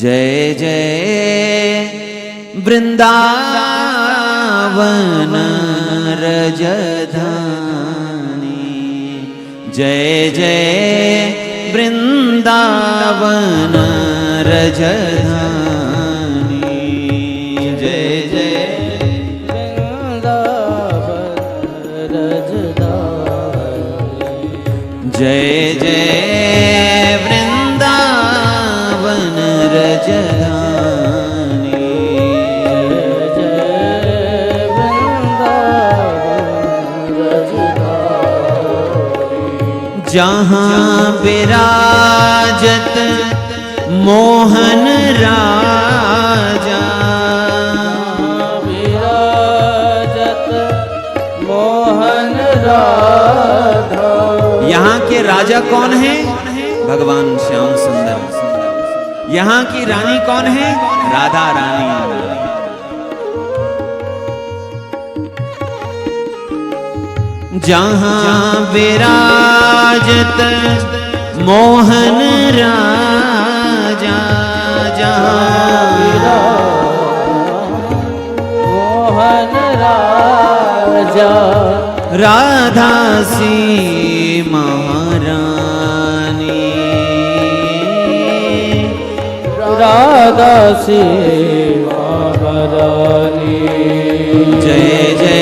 जय जय वृंदावन रजधानी, जय जय वृंदावन रजधानी, जय जय वृंदावन रजधानी, जय जय वृंदावन रजधानी, जय जय वृंदावन रजधानी। जहाँ विराजत मोहन राजा, विराजत मोहन राधा। यहाँ के राजा कौन है? भगवान श्याम सुंदर। यहाँ की रानी कौन है? राधा रानी। जहाँ विराजत मोहन राजा, जहाँ मोहन राजा, राधा सी महारानी, राधा सी महारानी। जय जय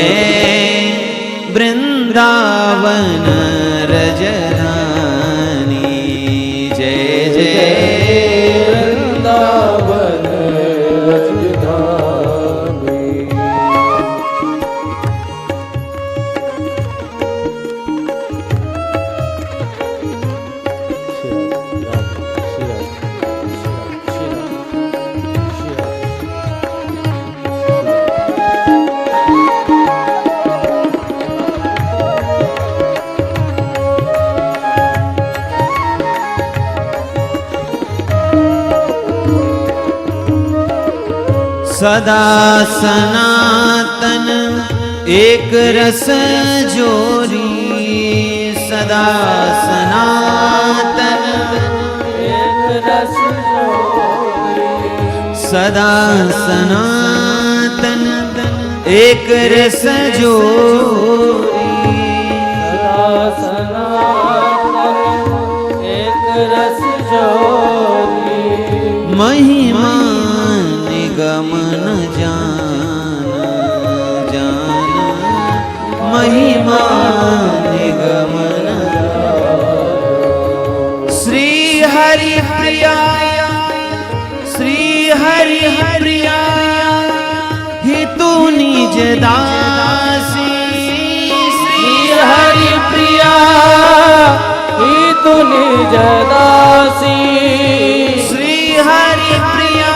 वृंदावन रजधानी, जय जय वृंदावन रजधानी। सदा सनातन एक रस जोरी, सदा सनातन एक रस जोरी, सदा सनातन एक रस जोरी, सदा सनातन एक रस जोरी। महिमा निगमन जाना जाना, महिमा निगमन। श्री हरि प्रिया, श्री हरि प्रिया ही तू निज दासी, श्री हरि प्रिया ही तू निज दासी, श्री हरि प्रिया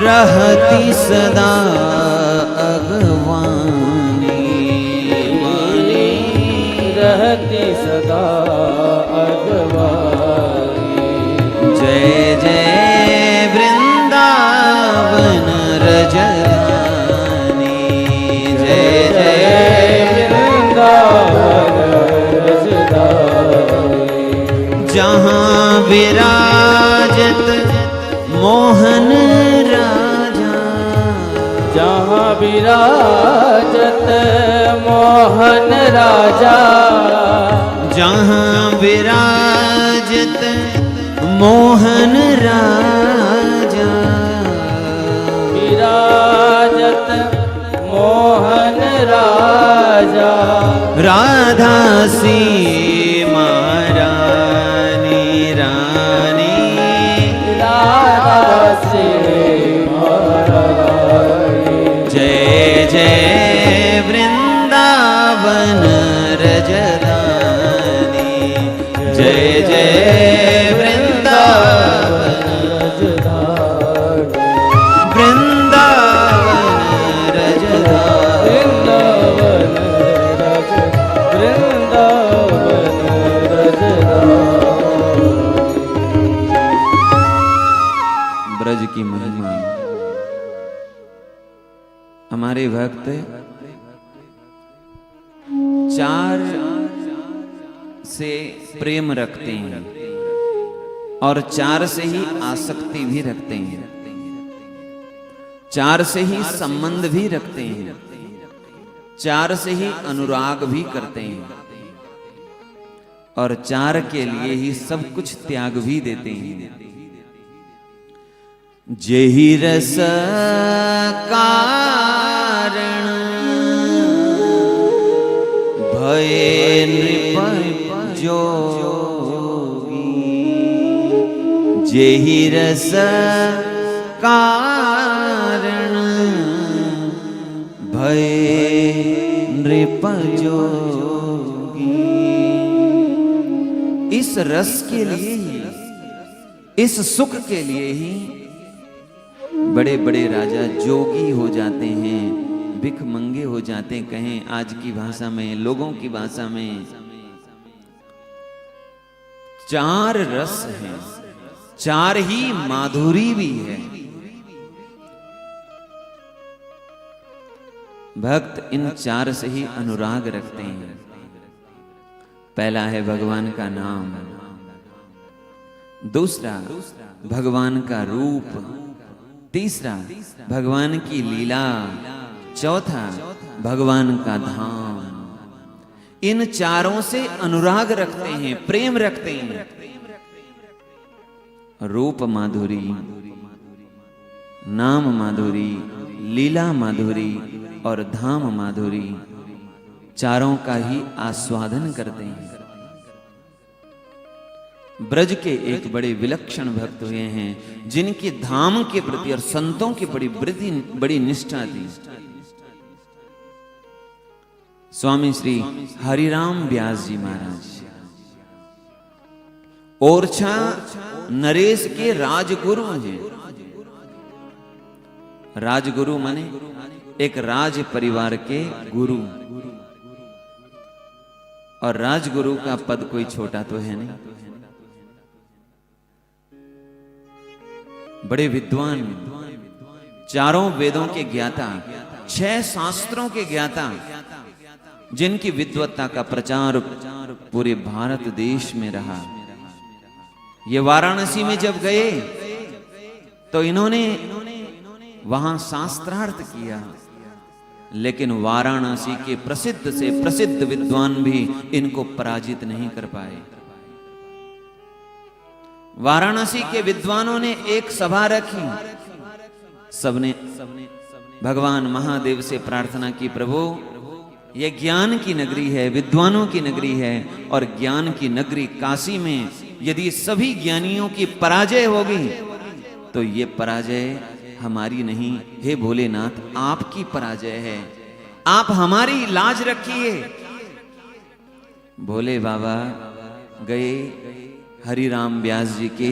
रहती सदा अगवानी, रहती सदा अगवानी। जय जय वृंदावन रजधानी, जय जय वृंदावन रजधानी। जहाँ विराजत मोहन राजा, जहाँ विराजत मोहन राजा, जहाँ विराजत मोहन राजा, विराजत मोहन राजा, राधा सी महारानी, रानी राधा सी महारानी। जय जय वृंदावन रजधानी। जय जय वृंदावन ब्रज की महिमा। हमारे भक्त चार से प्रेम रखते हैं और चार से ही आसक्ति भी रखते हैं, चार से ही संबंध भी रखते हैं, चार से ही अनुराग भी करते हैं और चार के लिए ही सब कुछ त्याग भी देते हैं। जेहि रस कारण भये नृप जोगी। जेहि रस कारण भये नृप जोगी। इस रस के लिए ही, इस सुख के लिए ही बड़े बड़े राजा जोगी हो जाते हैं, भिखमंगे हो जाते हैं। कहें आज की भाषा में, लोगों की भाषा में, चार रस हैं, चार ही माधुरी भी है। भक्त इन चार से ही अनुराग रखते हैं। पहला है भगवान का नाम, दूसरा भगवान का रूप, तीसरा भगवान की लीला, चौथा भगवान का धाम। इन चारों से अनुराग रखते हैं, प्रेम रखते हैं। रूप माधुरी, नाम माधुरी, लीला माधुरी और धाम माधुरी, चारों का ही आस्वादन करते हैं। ब्रज के एक बड़े विलक्षण भक्त हुए हैं जिनकी धाम के प्रति और संतों की बड़ी निष्ठा थी। स्वामी श्री हरिराम व्यास जी महाराज ओरछा नरेश के राजगुरु हैं। राजगुरु माने एक राज परिवार के गुरु, और राजगुरु का पद कोई छोटा तो है नहीं। बड़े विद्वान, चारों वेदों के ज्ञाता, 6 शास्त्रों के ज्ञाता, जिनकी विद्वत्ता का प्रचार पूरे भारत देश में रहा। ये वाराणसी में जब गए तो इन्होंने वहां शास्त्रार्थ किया, लेकिन वाराणसी के प्रसिद्ध से प्रसिद्ध विद्वान भी इनको पराजित नहीं कर पाए। वाराणसी के विद्वानों ने एक सभा रखी, सबने भगवान महादेव से प्रार्थना की, प्रभु यह ज्ञान की नगरी है, विद्वानों की नगरी है, और ज्ञान की नगरी काशी में यदि सभी ज्ञानियों की पराजय होगी तो ये पराजय हमारी नहीं, हे भोलेनाथ आपकी पराजय है, आप हमारी लाज रखिए। भोले बाबा गए हरिराम व्यास जी के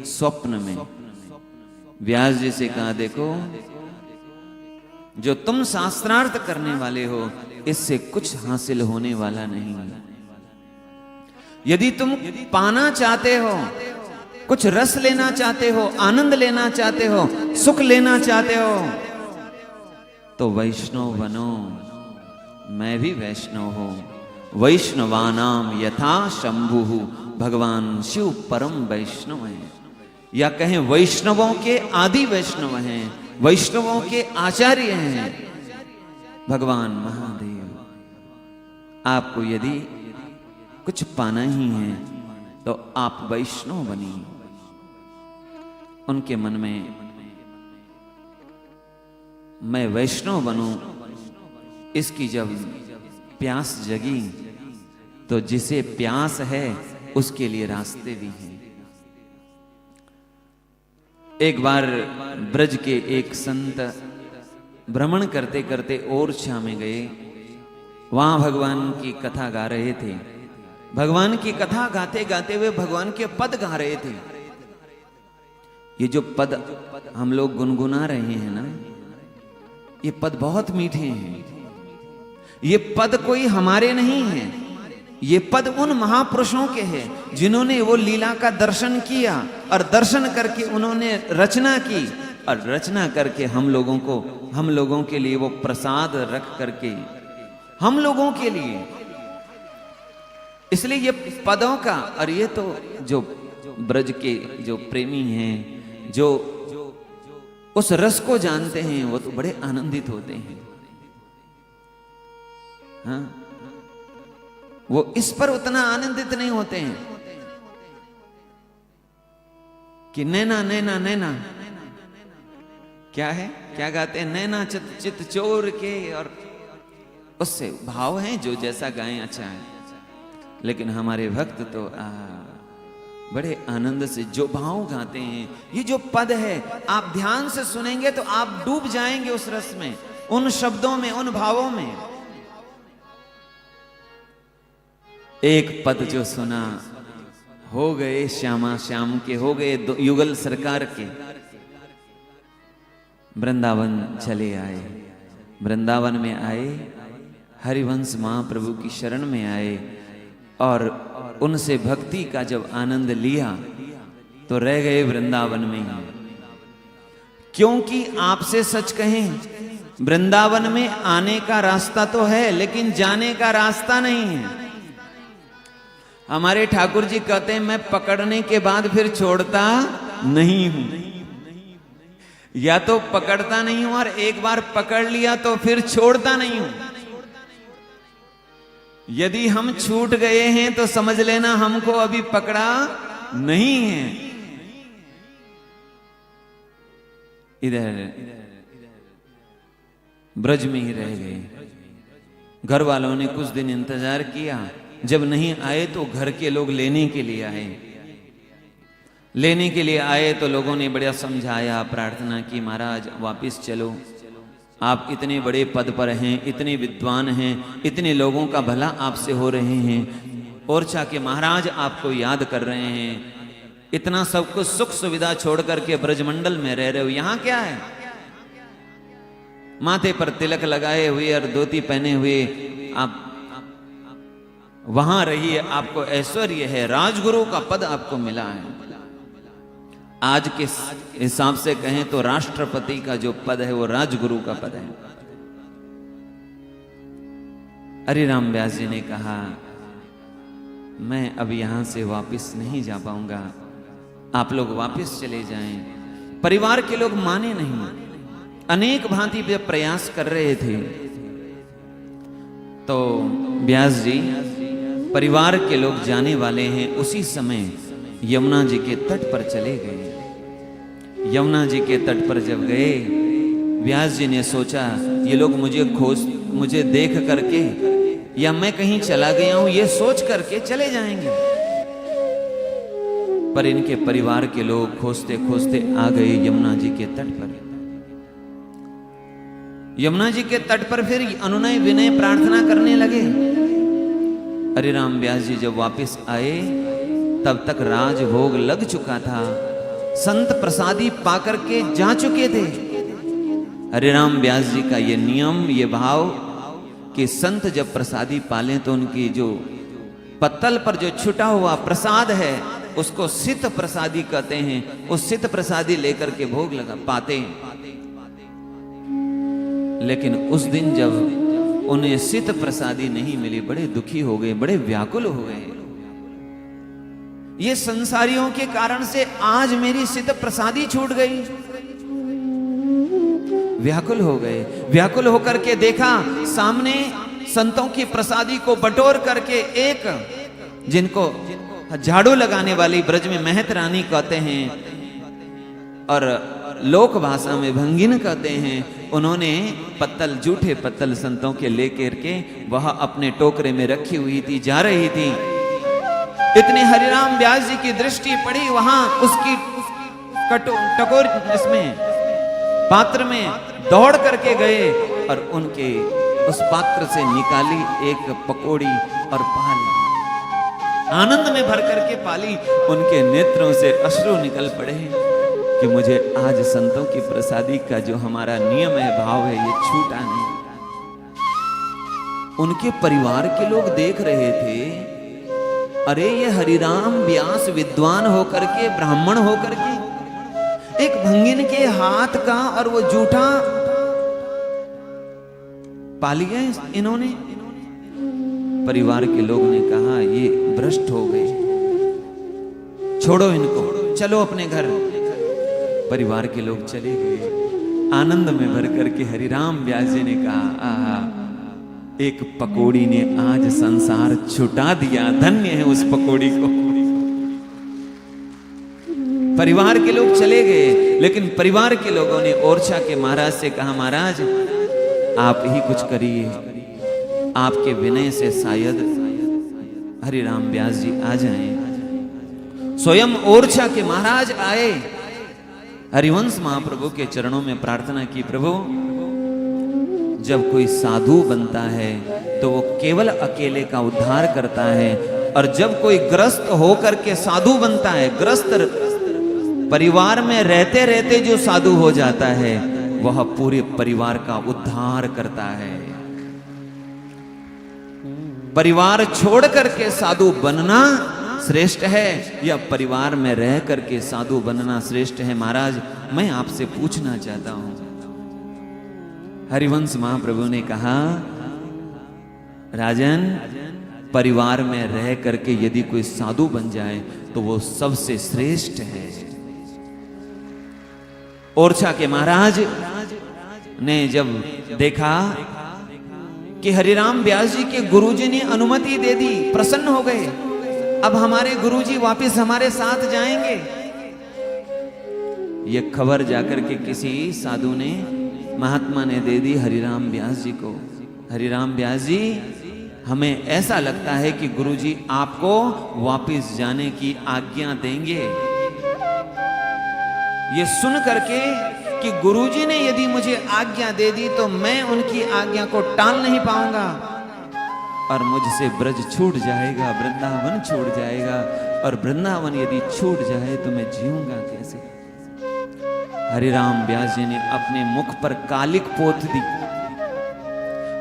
स्वप्न में। व्यास जी से कहा, देखो जो तुम शास्त्रार्थ करने वाले हो इससे कुछ हासिल होने वाला नहीं। यदि तुम पाना चाहते हो, कुछ रस लेना चाहते हो, आनंद लेना चाहते हो, सुख लेना चाहते हो, तो वैष्णव बनो। मैं भी वैष्णव हूं। वैष्णवानाम यथा शंभु, भगवान शिव परम वैष्णव हैं, या कहें वैष्णवों के आदि वैष्णव हैं, वैष्णवों के आचार्य हैं भगवान महादेव। आपको यदि कुछ पाना ही है तो आप वैष्णव बनिए। उनके मन में मैं वैष्णव बनूं, इसकी जब प्यास जगी तो जिसे प्यास है उसके लिए रास्ते भी हैं। एक बार ब्रज के एक संत भ्रमण करते करते ओरछा में गए वहां भगवान की कथा गा रहे थे। भगवान की कथा गाते गाते हुए भगवान के पद गा रहे थे। ये जो पद हम लोग गुनगुना रहे हैं ना, ये पद बहुत मीठे हैं। ये पद कोई हमारे नहीं हैं, ये पद उन महापुरुषों के हैं जिन्होंने वो लीला का दर्शन किया और दर्शन करके उन्होंने रचना की और रचना करके हम लोगों के लिए वो प्रसाद रख करके हम लोगों के लिए। इसलिए ये पदों का, और ये तो जो ब्रज के जो प्रेमी हैं, जो उस रस को जानते हैं, वो तो बड़े आनंदित होते हैं। हाँ, वो इस पर उतना आनंदित नहीं होते हैं कि नैना नैना नैना, क्या है, क्या गाते हैं, नैना चित चोर के, और उससे भाव है जो जैसा गाएं अच्छा है। लेकिन हमारे भक्त तो बड़े आनंद से जो भाव गाते हैं। ये जो पद है आप ध्यान से सुनेंगे तो आप डूब जाएंगे उस रस में, उन शब्दों में, उन भावों में। एक पद जो सुना, हो गए श्यामा श्याम के, हो गए युगल सरकार के, वृंदावन चले आए। वृंदावन में आए, हरिवंश महाप्रभु की शरण में आए और उनसे भक्ति का जब आनंद लिया तो रह गए वृंदावन में ही। क्योंकि आपसे सच कहें, वृंदावन में आने का रास्ता तो है लेकिन जाने का रास्ता नहीं है। हमारे ठाकुर जी कहते हैं मैं पकड़ने के बाद फिर छोड़ता नहीं हूं, या तो पकड़ता नहीं हूं और एक बार पकड़ लिया तो फिर छोड़ता नहीं हूं। यदि हम छूट गए हैं तो समझ लेना हमको अभी पकड़ा नहीं है। इधर ब्रज में ही रह गए। घर वालों ने कुछ दिन इंतजार किया, जब नहीं आए तो घर के लोग लेने के लिए आए। लेने के लिए आए तो लोगों ने बड़ा समझाया, प्रार्थना की, महाराज वापिस चलो, आप इतने बड़े पद पर हैं, इतने विद्वान हैं, इतने लोगों का भला आपसे हो रहे हैं, ओरछा के महाराज आपको याद कर रहे हैं, इतना सब कुछ सुख सुविधा छोड़ करके ब्रजमंडल में रह रहे हो, यहां क्या है? माथे पर तिलक लगाए हुए और धोती पहने हुए आप वहां रहिए, आपको ऐश्वर्य है, राजगुरु का पद आपको मिला है। आज के हिसाब से कहें तो राष्ट्रपति का जो पद है वो राजगुरु का पद है। हरिराम व्यास जी ने कहा मैं अब यहां से वापस नहीं जा पाऊंगा, आप लोग वापस चले जाएं। परिवार के लोग माने नहीं, अनेक भांति पे प्रयास कर रहे थे। तो व्यास जी, परिवार के लोग जाने वाले हैं, उसी समय यमुना जी के तट पर चले गए। यमुना जी के तट पर जब गए, व्यास जी ने सोचा ये लोग मुझे देख करके या मैं कहीं चला गया हूं ये सोच करके चले जाएंगे। पर इनके परिवार के लोग खोजते खोजते आ गए यमुना जी के तट पर। यमुना जी के तट पर फिर अनुनय विनय प्रार्थना करने लगे। हरिराम व्यास जी जब वापस आए तब तक राजभोग लग चुका था, संत प्रसादी पाकर के जा चुके थे। हरिराम व्यास जी का ये नियम, ये भाव कि संत जब प्रसादी पालें तो उनकी जो पत्तल पर जो छुटा हुआ प्रसाद है उसको सित प्रसादी कहते हैं, उस सित प्रसादी लेकर के भोग लगा पाते हैं। लेकिन उस दिन जब उन्हें सित प्रसादी नहीं मिली, बड़े दुखी हो गए, बड़े व्याकुल हो गए। ये संसारियों के कारण से आज मेरी सित प्रसादी छूट गई। व्याकुल हो गए। व्याकुल होकर के देखा सामने संतों की प्रसादी को बटोर करके एक, जिनको झाड़ू लगाने वाली ब्रज में महत रानी कहते हैं और लोक भाषा में भंगिन कहते हैं, उन्होंने पत्तल, जूठे पत्तल संतों के लेकर के वह अपने टोकरे में रखी हुई थी, जा रही थी। इतने हरिराम व्यास जी की दृष्टि पड़ी वहां, उसकी टकोर इसमें पात्र में दौड़ करके गए और उनके उस पात्र से निकाली एक पकौड़ी और पाली, आनंद में भर करके पाली। उनके नेत्रों से अश्रु निकल पड़े कि मुझे आज संतों की प्रसादी का जो हमारा नियम है, भाव है, ये छूटा नहीं। उनके परिवार के लोग देख रहे थे, अरे ये हरिराम व्यास विद्वान होकर के, ब्राह्मण होकर के, एक भंगिन के हाथ का और वो जूठा पा लिया इन्होंने। परिवार के लोग ने कहा ये भ्रष्ट हो गए, छोड़ो इनको, चलो अपने घर। परिवार के लोग चले गए। आनंद में भर करके हरिराम व्यास जी ने कहा, आहा, एक पकौड़ी ने आज संसार छुटा दिया, धन्य है उस पकौड़ी को। परिवार के लोग चले गए, लेकिन परिवार के लोगों ने ओरछा के महाराज से कहा, महाराज आप ही कुछ करिए, आपके विनय से शायद हरिराम व्यास जी आ जाएं। स्वयं ओरछा के महाराज आए, हरिवंश महाप्रभु के चरणों में प्रार्थना की, प्रभु जब कोई साधु बनता है तो वो केवल अकेले का उद्धार करता है, और जब कोई ग्रस्त होकर के साधु बनता है, ग्रस्त परिवार में रहते रहते जो साधु हो जाता है, वह पूरे परिवार का उद्धार करता है। परिवार छोड़ करके साधु बनना श्रेष्ठ है या परिवार में रह करके साधु बनना श्रेष्ठ है? महाराज मैं आपसे पूछना चाहता हूं। हरिवंश महाप्रभु ने कहा, राजन परिवार में रह करके यदि कोई साधु बन जाए तो वो सबसे श्रेष्ठ है। ओरछा के महाराज ने जब देखा कि हरिराम व्यास जी के गुरुजी ने अनुमति दे दी, प्रसन्न हो गए, अब हमारे गुरुजी वापस हमारे साथ जाएंगे। ये खबर जाकर के किसी साधु ने, महात्मा ने दे दी हरिराम व्यास जी को। हरिराम व्यास जी, हमें ऐसा लगता है कि गुरुजी आपको वापस जाने की आज्ञा देंगे। ये सुन करके कि गुरुजी ने यदि मुझे आज्ञा दे दी तो मैं उनकी आज्ञा को टाल नहीं पाऊंगा, और मुझसे ब्रज छूट जाएगा, वृंदावन छूट जाएगा, और वृंदावन यदि छूट जाए तो मैं जीऊंगा कैसे? हरिराम व्यास जी ने अपने मुख पर कालिक पोत दी,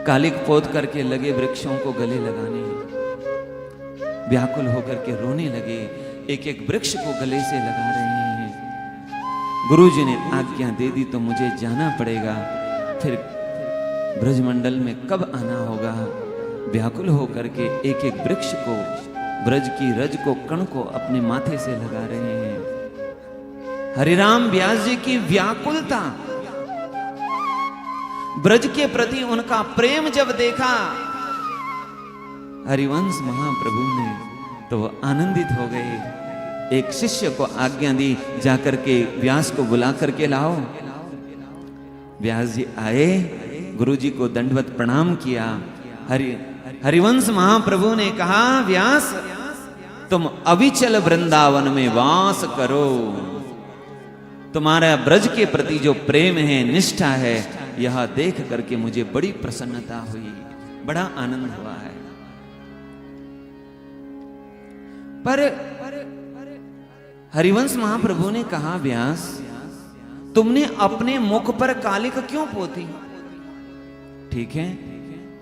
कालिक पोत करके लगे वृक्षों को गले लगाने, व्याकुल होकर के रोने लगे, एक एक वृक्ष को गले से लगा रहे हैं। गुरुजी ने आज्ञा दे दी तो मुझे जाना पड़ेगा, फिर ब्रजमंडल में कब आना होगा? व्याकुल होकर के एक एक वृक्ष को, ब्रज की रज को, कण को अपने माथे से लगा रहे हैं। हरिराम व्यास जी की व्याकुलता, ब्रज के प्रति उनका प्रेम जब देखा हरिवंश महाप्रभु ने तो वो आनंदित हो गए। एक शिष्य को आज्ञा दी, जाकर के व्यास को बुला करके लाओ। व्यास जी आए, गुरुजी को दंडवत प्रणाम किया। हरिवंश महाप्रभु ने कहा, व्यास तुम अविचल वृंदावन में वास करो, तुम्हारा ब्रज के प्रति जो प्रेम है, निष्ठा है, यह देख करके मुझे बड़ी प्रसन्नता हुई, बड़ा आनंद हुआ है। पर हरिवंश महाप्रभु ने कहा, व्यास तुमने अपने मुख पर कालिक क्यों पोती? ठीक है,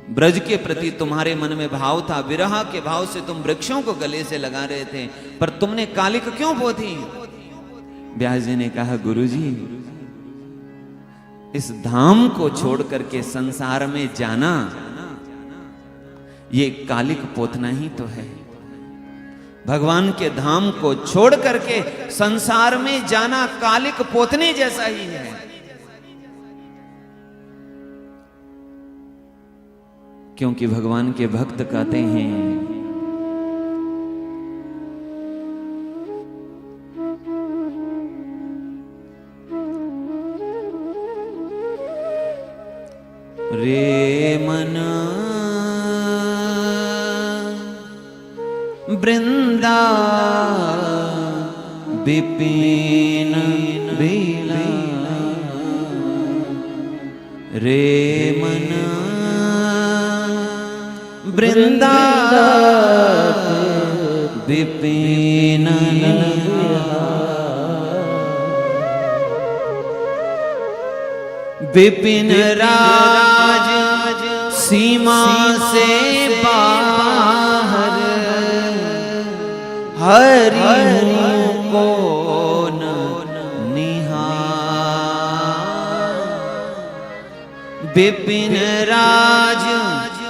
ब्रज के प्रति तुम्हारे मन में भाव था, विरह के भाव से तुम वृक्षों को गले से लगा रहे थे, पर तुमने कालिक क्यों पोती? व्यास जी ने कहा, गुरुजी इस धाम को छोड़ करके संसार में जाना, ये कालिक पोतना ही तो है। भगवान के धाम को छोड़ करके संसार में जाना कालिक पोतने जैसा ही है। क्योंकि भगवान के भक्त कहते हैं, रे मन वृंदा विपिन बेला, रे मन वृंदावन विपिन विपिन राज सीमा से बाहर हरि को न निहार। विपिन राज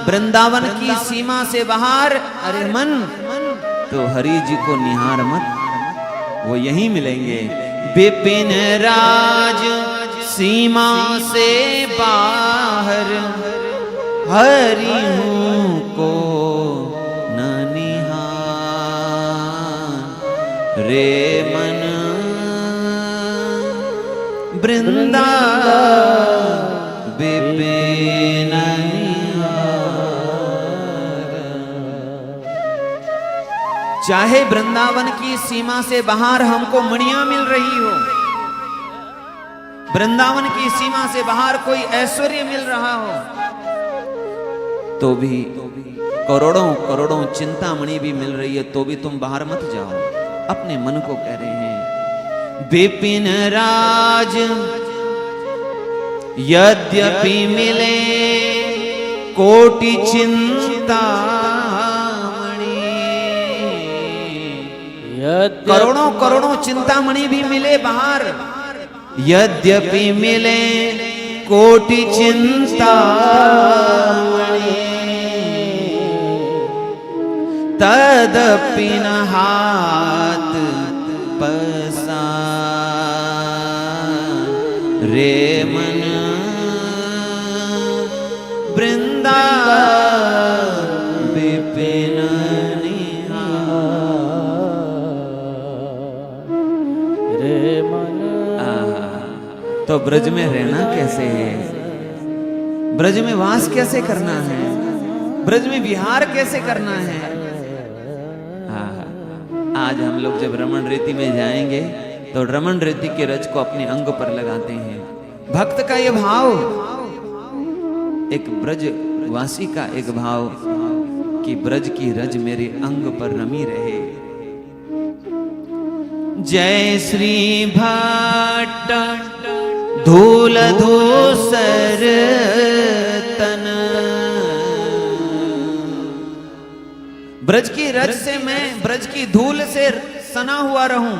वृंदावन की सीमा से बाहर, अरे मन तो हरि जी को निहार मत, वो यहीं मिलेंगे। विपिन राज सीमा से बाहर हरि को न निहार। रे मन वृंदावन विपिन चाहे वृंदावन की सीमा से बाहर हमको मणियां मिल रही हो, वृंदावन की सीमा से बाहर कोई ऐश्वर्य मिल रहा हो, तो भी करोड़ों करोड़ों चिंतामणि भी मिल रही है, तो भी तुम बाहर मत जाओ। अपने मन को कह रहे हैं विपिन राज यद्यपि मिले कोटि चिंतामणि, करोड़ों करोड़ों चिंतामणि भी मिले बाहर, यद्यपि मिले कोटि चिंतामणि तदपि न हाथ पसार। रे मन वृंदावन विपिन निहार। रे मन तो ब्रज में रहना कैसे है, ब्रज में वास कैसे करना है, ब्रज में विहार कैसे करना है। आज हम लोग जब रमण रीति में जाएंगे तो रमण रीति के रज को अपने अंग पर लगाते हैं। भक्त का ये भाव, एक ब्रज वासी का एक भाव कि ब्रज की रज मेरे अंग पर रमी रहे। जय श्री भट्ट धूल धूसर तन, ब्रज की रज से मैं ब्रज की धूल से सना हुआ रहूं,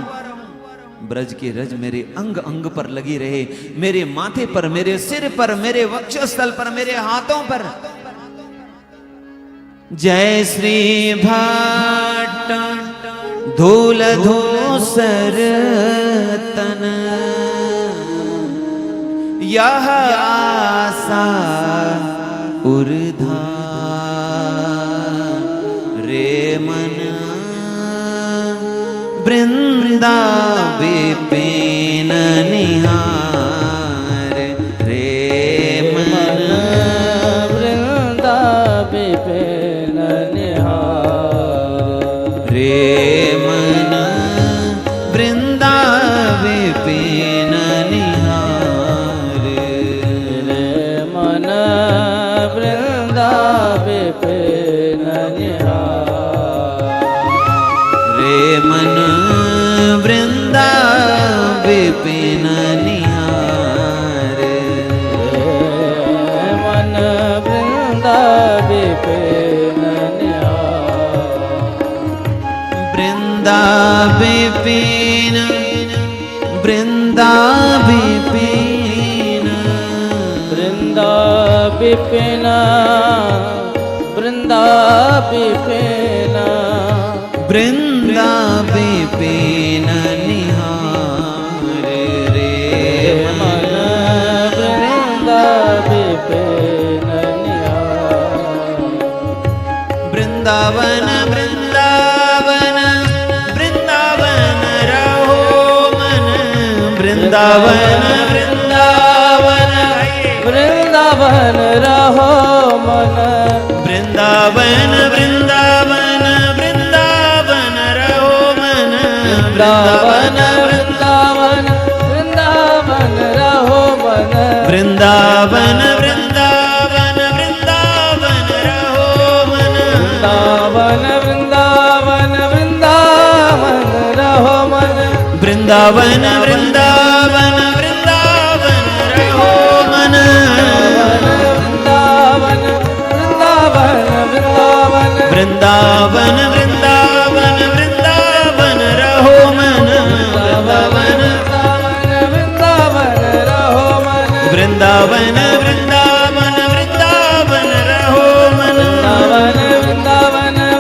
ब्रज की रज मेरे अंग अंग पर लगी रहे, मेरे माथे पर, मेरे सिर पर, मेरे वक्षस्थल पर, मेरे हाथों पर। जय श्री भट्ट धूल धूसर तन, यह आशा उर्धा। रे मन वृंदावन विपिन निहार। रे मन वृंदावन विपिन निहार। रे मन वृंदावन विपिन निहार। रे मन वृंदावन विपिन निहार। रे मन वृंदावन विपिन निहार। मन वृंदावन विपिन निहार। वृंदावन विपिन वृंदावन विपिन वृंदावन विपिन वृंदावन विपिन वृंदावन विपिन निहार। रे मन वृंदावन विपिन निहार। वृंदावन वृंदावन वृंदावन रहो मन, वृंदावन वृंदावन वृंदावन रहो मन, वृंदावन वृंदावन वृंदावन रहो मन, वृंदावन वृंदावन वृंदावन रहो मन, वृंदावन वृंदावन वृंदावन रहो मन, वृंदावन वृंदावन वृंदावन रहो मन, वृंदावन वृंदावन वृंदावन रहो मन, वृंदावन वृंदावन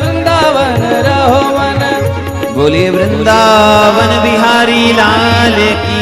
वृंदावन रहो मन, बोलिए वृंदावन बिहारी लाल की।